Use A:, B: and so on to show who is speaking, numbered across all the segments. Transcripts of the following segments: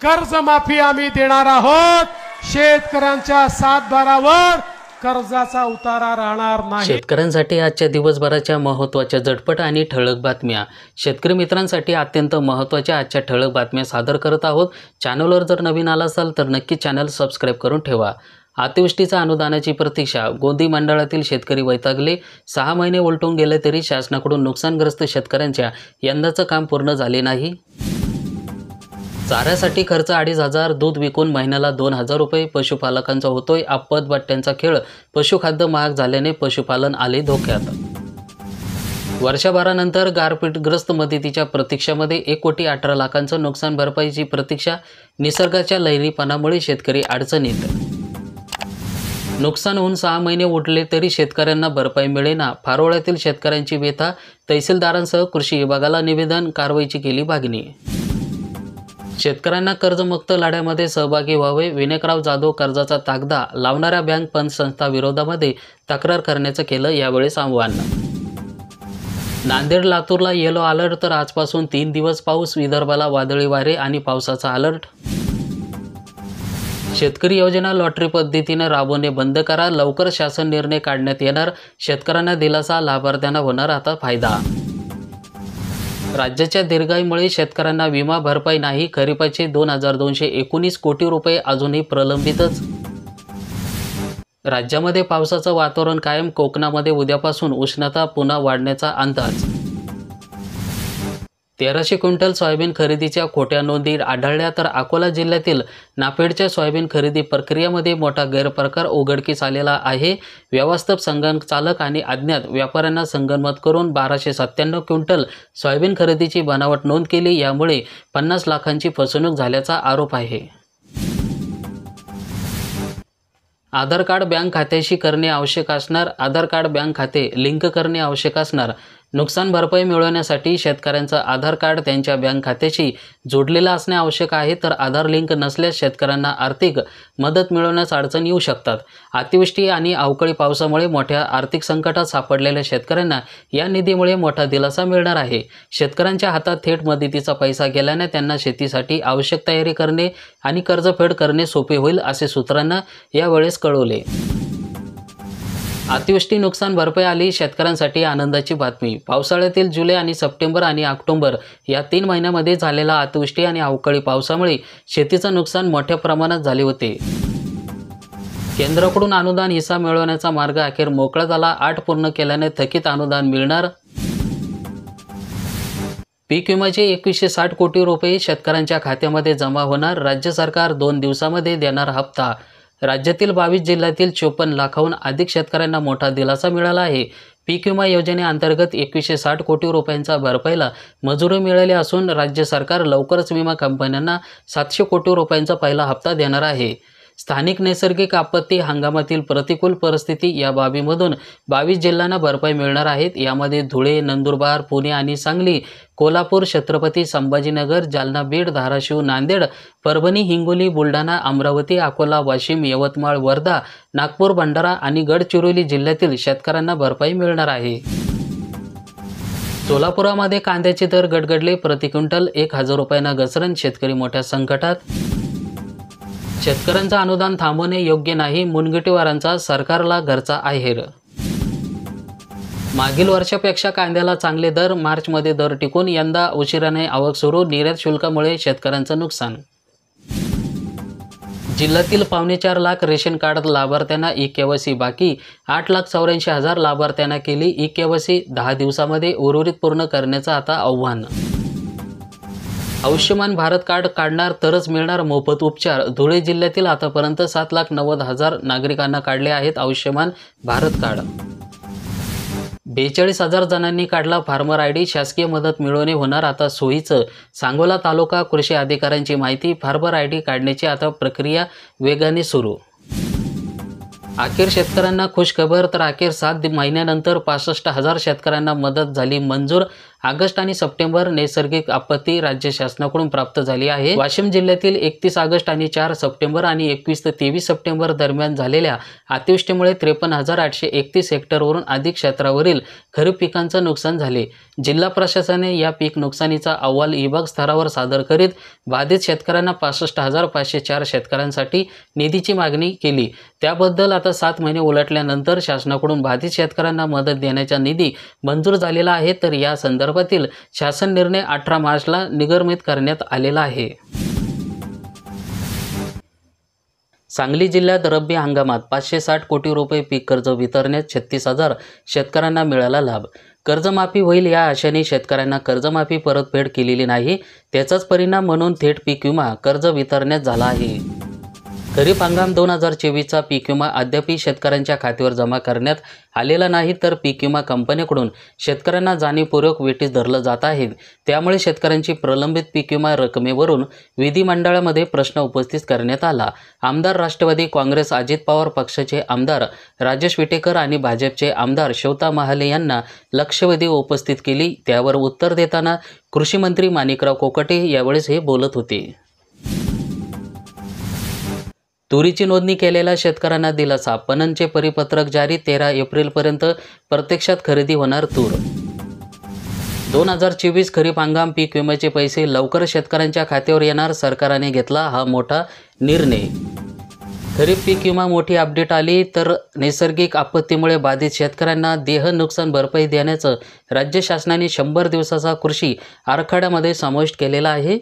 A: कर्जमाफी आम्ही देणार आहोत। शेतकऱ्यांच्या सातबारावर कर्जाचा उतारा राहणार नाही।
B: शेतकऱ्यांसाठी आजच्या दिवसभराच्या महत्त्वाच्या झटपट आणि ठळक बातम्या, शेतकरी मित्रांसाठी अत्यंत महत्त्वाच्या आजच्या ठळक बातम्या सादर करत आहोत। चॅनलवर जर नवीन आला असाल तर नक्की चॅनल सबस्क्राईब करून ठेवा। अतिवृष्टीचा अनुदानाची प्रतीक्षा, गोंदी मंडळातील शेतकरी वैतागले। 6 महिने उलटून गेले तरी शासनाकडून नुकसानग्रस्त शेतकऱ्यांच्या यंदाचं काम पूर्ण झाले नाही। चाऱ्यासाठी खर्च 2,500, दूध विकून महिन्याला 2,000 रुपये पशुपालकांचा होतोय आपद बट्ट्यांचा खेळ। पशुखाद्य महाग झाल्याने पशुपालन आले धोक्यात। वर्षभरानंतर गारपीटग्रस्त मदतीच्या प्रतीक्षामध्ये 1,18,00,000चं नुकसान भरपाईची प्रतीक्षा। निसर्गाच्या लहरीपणामुळे शेतकरी अडचणीत। नुकसान होऊन 6 महिने उरले तरी शेतकऱ्यांना भरपाई मिळेना। फारोळ्यातील शेतकऱ्यांची व्यथा, तहसीलदारांसह कृषी विभागाला निवेदन, कारवाईची केली मागणी। शेतकऱ्यांना कर्जमुक्त लढ्यामध्ये सहभागी व्हावे, विनायकराव जाधव कर्जाचा तागदा लावणाऱ्या बँक पतसंस्था विरोधामध्ये तक्रार करण्याचं केलं यावेळेस आव्हान। नांदेड लातूरला येलो अलर्ट तर आजपासून 3 दिवस पाऊस, विदर्भाला वादळी वारे आणि पावसाचा अलर्ट। शेतकरी योजना लॉटरी पद्धतीने राबवणे बंद करा, लवकर शासन निर्णय काढण्यात येणार। शेतकऱ्यांना दिलासा, लाभार्थ्यांना होणार आता फायदा। राज्याच्या दीर्घाईमुळे शेतकऱ्यांना विमा भरपाई नाही, खरीपाचे 2,219 कोटी रुपये अजूनही प्रलंबितच। राज्यामध्ये पावसाचं वातावरण कायम, कोकणामध्ये उद्यापासून उष्णता पुन्हा वाढण्याचा अंदाज। 1300 क्विंटल सोयाबीन खरेदीच्या खोट्या नोंदी आढळल्या तर अकोला जिल्ह्यातील नाफेडच्या सोयाबीन खरेदी प्रक्रियेमध्ये मोठा गैरप्रकार उघडकीस आलेला आहे। व्यवस्थापक, संगणक आणि अज्ञात व्यापाऱ्यांना संगनमत करून 1,297 क्विंटल सोयाबीन खरेदीची बनावट नोंद केली, यामुळे 50 लाखांची फसवणूक झाल्याचा आरोप आहे। आधार कार्ड बँक खात्याशी करणे आवश्यक असणार, आधार कार्ड बँक खाते लिंक करणे आवश्यक असणार। नुकसान भरपाई मिळवण्यासाठी शेतकऱ्यांचं आधार कार्ड त्यांच्या बँक खात्याशी जोडलेलं असणे आवश्यक आहे, तर आधार लिंक नसल्यास शेतकऱ्यांना आर्थिक मदत मिळवण्यास अडचण येऊ शकतात। अतिवृष्टी आणि अवकाळी पावसामुळे मोठ्या आर्थिक संकटात सापडलेल्या शेतकऱ्यांना या निधीमुळे मोठा दिलासा मिळणार आहे। शेतकऱ्यांच्या हातात थेट मदतीचा पैसा गेल्याने त्यांना शेतीसाठी आवश्यक तयारी करणे आणि कर्जफेड करणे सोपे होईल, असे सूत्रांना यावेळेस कळवले। अतिवृष्टी नुकसान भरपाई आली, शेतकऱ्यांसाठी आनंदाची बातमी। पावसाळ्यातील जुलै आणि सप्टेंबर आणि ऑक्टोबर या 3 महिन्यांमध्ये झालेला अतिवृष्टी आणि अवकाळी पावसामुळे शेतीचं नुकसान मोठ्या प्रमाणात झाले होते। केंद्राकडून अनुदान हिस्सा मिळवण्याचा मार्ग अखेर मोकळा झाला, 8 पूर्ण केल्याने थकीत अनुदान मिळणार। पीक विम्याचे 2,160 कोटी रुपये शेतकऱ्यांच्या खात्यामध्ये जमा होणार, राज्य सरकार 2 दिवसामध्ये देणार हप्ता। राज्यातील 22 जिल्ह्यातील 54 लाखाहून अधिक शेतकऱ्यांना मोठा दिलासा मिळाला आहे। पीक विमा योजनेअंतर्गत 2,160 कोटी रुपयांचा भरपाईला मंजुरी मिळाली असून राज्य सरकार लवकरच विमा कंपन्यांना 700 कोटी रुपयांचा पहिला हप्ता देणार आहे। स्थानिक नैसर्गिक आपत्ती हंगामातील प्रतिकूल परिस्थिती या बाबीमधून 22 जिल्ह्यांना भरपाई मिळणार आहेत। यामध्ये धुळे, नंदुरबार, पुणे आणि सांगली, कोल्हापूर, छत्रपती संभाजीनगर, जालना, बीड, धाराशिव, नांदेड, परभणी, हिंगोली, बुलढाणा, अमरावती, अकोला, वाशिम, यवतमाळ, वर्धा, नागपूर, भंडारा आणि गडचिरोली जिल्ह्यातील शेतकऱ्यांना भरपाई मिळणार आहे। सोलापुरामध्ये कांद्याचे दर गडगडले, प्रति क्विंटल 1,000 रुपयांना घसरण, शेतकरी मोठ्या संकटात। शेतकऱ्यांचं अनुदान थांबवणे योग्य नाही, मुनगंटीवारांचा सरकारला घरचा आहेर। मागील वर्षापेक्षा कांद्याला चांगले दर, मार्चमध्ये दर टिकून यंदा उशिराने आवक सुरू, निर्यात शुल्कामुळे शेतकऱ्यांचं नुकसान। जिल्ह्यातील 4.25 लाख रेशन कार्ड लाभार्थ्यांना ई-केवायसी बाकी, 8,84,000 लाभार्थ्यांना केली ई-केवायसी, 10 दिवसामध्ये उर्वरित पूर्ण करण्याचं आता आव्हान। आयुष्यमान भारत कार्ड काढणार तरच मिळणार मोफत उपचार, धुळे जिल्ह्यातील आतापर्यंत 7,90,000 नागरिकांना काढले आहेत आयुष्यमान भारत कार्ड। 42,000 जणांनी काढला फार्मर आयडी, शासकीय मदत मिळवणे होणार आता सोयीचं। सांगोला तालुका कृषी अधिकाऱ्यांची माहिती, फार्मर आयडी काढण्याची आता प्रक्रिया वेगाने सुरू। अखेर शेतकऱ्यांना खुशखबर, तर अखेर 7 महिन्यानंतर 65,000 शेतकऱ्यांना मदत झाली मंजूर। ऑगस्ट आणि सप्टेंबर नैसर्गिक आपत्ती राज्य शासनाकडून प्राप्त झाली आहे। वाशिम जिल्ह्यातील 31 ऑगस्ट आणि 4 सप्टेंबर आणि 21 ते 23 सप्टेंबर दरम्यान झालेल्या अतिवृष्टीमुळे 53,831 हेक्टरवरून अधिक क्षेत्रावरील खरीप पिकांचं नुकसान झाले। जिल्हा प्रशासनाने या पीक नुकसानीचा अहवाल विभाग स्तरावर सादर करीत बाधित शेतकऱ्यांना 65,504 शेतकऱ्यांसाठी निधीची मागणी केली। त्याबद्दल आता 7 महिने उलटल्यानंतर शासनाकडून बाधित शेतकऱ्यांना मदत देण्याचा निधी मंजूर झालेला आहे, तर या संदर्भातील शासन निर्णय 18 मार्चला निर्गमित करण्यात आलेला आहे। सांगली जिल्ह्यात रब्बी हंगामात 560 कोटी रुपये पीक कर्ज वितरण्यात 36,000 शेतकऱ्यांना मिळाला लाभ। कर्जमाफी होईल या आशेने शेतकऱ्यांना कर्जमाफी परतफेड केलेली नाही, त्याचाच परिणाम म्हणून थेट पीक विमा कर्ज वितरण्यात झाला आहे। खरीप हंगाम 2024चा पीक विमा अद्याप शेतकऱ्यांच्या खात्यावर जमा करण्यात आलेला नाही, तर पीक विमा कंपनीकडून शेतकऱ्यांना जाणीवपूर्वक वेठीस धरलं जात आहे। त्यामुळे शेतकऱ्यांची प्रलंबित पीक विमा रकमेवरून विधिमंडळामध्ये प्रश्न उपस्थित करण्यात आला। आमदार राष्ट्रवादी काँग्रेस अजित पवार पक्षाचे आमदार राजेश विटेकर आणि भाजपचे आमदार श्वेता महाले यांना लक्षवेधी उपस्थित केली। त्यावर उत्तर देताना कृषी मंत्री माणिकराव कोकाटे यावेळेस हे बोलत होते। तुरीची नोंदणी केलेल्या शेतकऱ्यांना दिलासा, पणनचे परिपत्रक जारी, 13 एप्रिलपर्यंत प्रत्यक्षात खरेदी होणार तूर। 2024 खरीप हंगाम पीक विम्याचे पैसे लवकर शेतकऱ्यांच्या खात्यावर येणार, सरकारने घेतला हा मोठा निर्णय। खरीप पीक विमा मोठी अपडेट आली, तर नैसर्गिक आपत्तीमुळे बाधित शेतकऱ्यांना देह नुकसान भरपाई देण्याचं राज्य शासनाने 100 दिवसाचा कृषी आराखड्यामध्ये समाविष्ट केलेला आहे।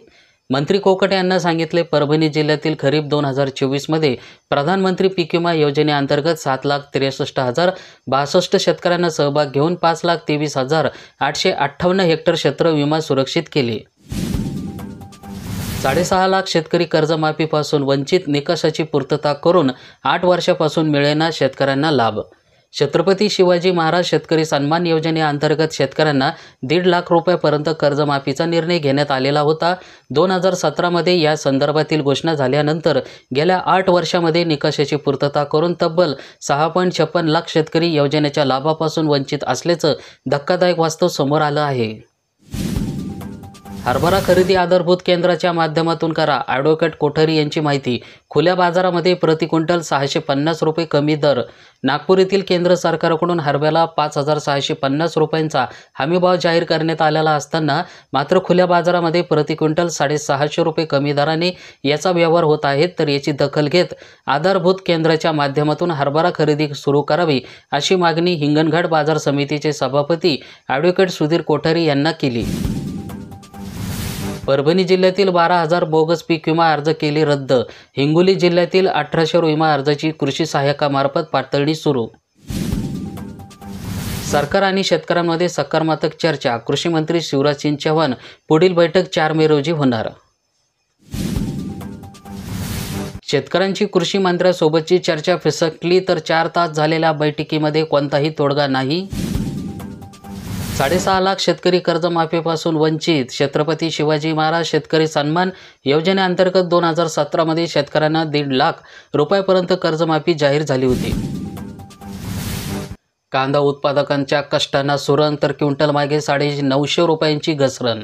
B: मंत्री कोकाटे यांना सांगितले, परभणी जिल्ह्यातील खरीप 2024 मध्ये प्रधानमंत्री पीक विमा योजनेअंतर्गत 7,63,062 शेतकऱ्यांना सहभाग घेऊन 5,23,858 हेक्टर क्षेत्र विमा सुरक्षित केले। 6.5 लाख शेतकरी कर्जमाफीपासून वंचित, निकषाची पूर्तता करून 8 वर्षापासून मिळेना शेतकऱ्यांना लाभ। छत्रपती शिवाजी महाराज शेतकरी सन्मान योजनेअंतर्गत शेतकऱ्यांना 1.5 लाख रुपयापर्यंत कर्जमाफीचा निर्णय घेण्यात आलेला होता। 2017 मध्ये या संदर्भातील घोषणा झाल्यानंतर गेल्या 8 वर्षांमध्ये निकषाची पूर्तता करून तब्बल 6.56 लाख शेतकरी योजनेच्या लाभापासून वंचित असल्याचं धक्कादायक वास्तव समोर आलं आहे। हरभरा खरेदी आधारभूत केंद्राच्या माध्यमातून करा, ॲडव्होकेट कोठारी यांची माहिती। खुल्या बाजारामध्ये प्रति क्विंटल 650 रुपये कमी दर। नागपूर येथील केंद्र सरकारकडून हरभऱ्याला 5,650 रुपयांचा हमीभाव जाहीर करण्यात आलेला असताना मात्र खुल्या बाजारामध्ये प्रति क्विंटल 650 रुपये कमी दराने याचा व्यवहार होत आहे, तर याची दखल घेत आधारभूत केंद्राच्या माध्यमातून हरभरा खरेदी सुरू करावी अशी मागणी हिंगणघाट बाजार समितीचे सभापती ॲडव्होकेट सुधीर कोठारी यांना केली। परभणी जिल्ह्यातील 12,000 बोगस पीक विमा अर्ज केले रद्द। हिंगोली जिल्ह्यातील 1,800 विमा अर्जाची कृषी सहाय्यकामार्फत पडताळणी सुरू। सरकार आणि शेतकऱ्यांमध्ये सकारात्मक चर्चा, कृषी मंत्री शिवराज सिंग चौहान। पुढील बैठक 4 मे रोजी होणार। शेतकऱ्यांची कृषी मंत्र्यांसोबतची चर्चा फिसकली, तर 4 तास झालेल्या बैठकीमध्ये कोणताही तोडगा नाही। 6.5 लाख शेतकरी कर्जमाफीपासून वंचित। छत्रपती शिवाजी महाराज शेतकरी सन्मान योजनेअंतर्गत 2017 मध्ये शेतकऱ्यांना 1.5 लाख रुपयापर्यंत कर्जमाफी जाहीर झाली होती। कांदा उत्पादकांच्या कष्टांना सुरण, तर क्विंटल मागे 950 रुपयांची घसरण।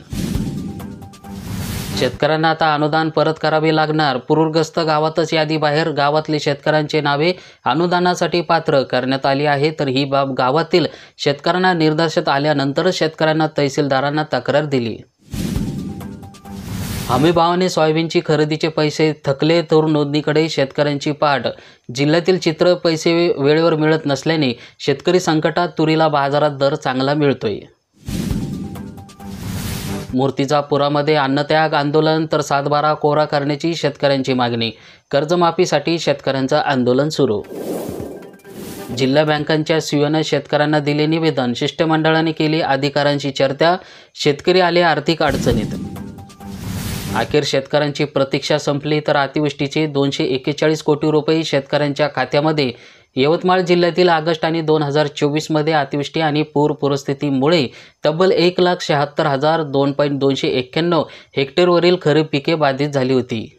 B: शेतकऱ्यांना आता अनुदान परत करावे लागणार। पूरग्रस्त गावातच यादी बाहेर, गावातले शेतकऱ्यांचे नावे अनुदानासाठी पात्र करण्यात आली आहे, तर ही बाब गावातील शेतकऱ्यांना निदर्शनास आल्यानंतर शेतकऱ्यांना तहसीलदारांना तक्रार दिली। हमीभावाने सोयाबीनची खरेदीचे पैसे थकले, तूर नोंदणीकडे शेतकऱ्यांची पाठ। जिल्ह्यातील चित्र, पैसे वेळेवर मिळत नसल्याने शेतकरी संकटात, तुरीला बाजारात दर चांगला मिळतोय। मूर्तिजापुरामध्ये अन्नत्याग आंदोलन, तर 7/12 कोरा करण्याची शेतकऱ्यांची मागणी। कर्जमाफीसाठी शेतकऱ्यांचं आंदोलन सुरू। जिल्हा बँकांच्या सीईओनं शेतकऱ्यांना दिले निवेदन, शिष्टमंडळाने केली अधिकाऱ्यांशी चर्चा, शेतकरी आले आर्थिक अडचणीत। अखेर शेतकऱ्यांची प्रतीक्षा संपली, तर अतिवृष्टीचे 241 कोटी रुपये शेतकऱ्यांच्या खात्यामध्ये। यवतमाळ जिल्ह्यातील ऑगस्ट आणि 2024 मध्ये अतिवृष्टी आणि पूर परिस्थितीमुळे तब्बल 1,76,002.291 हेक्टरवरील खरीप पिके बाधित झाली होती।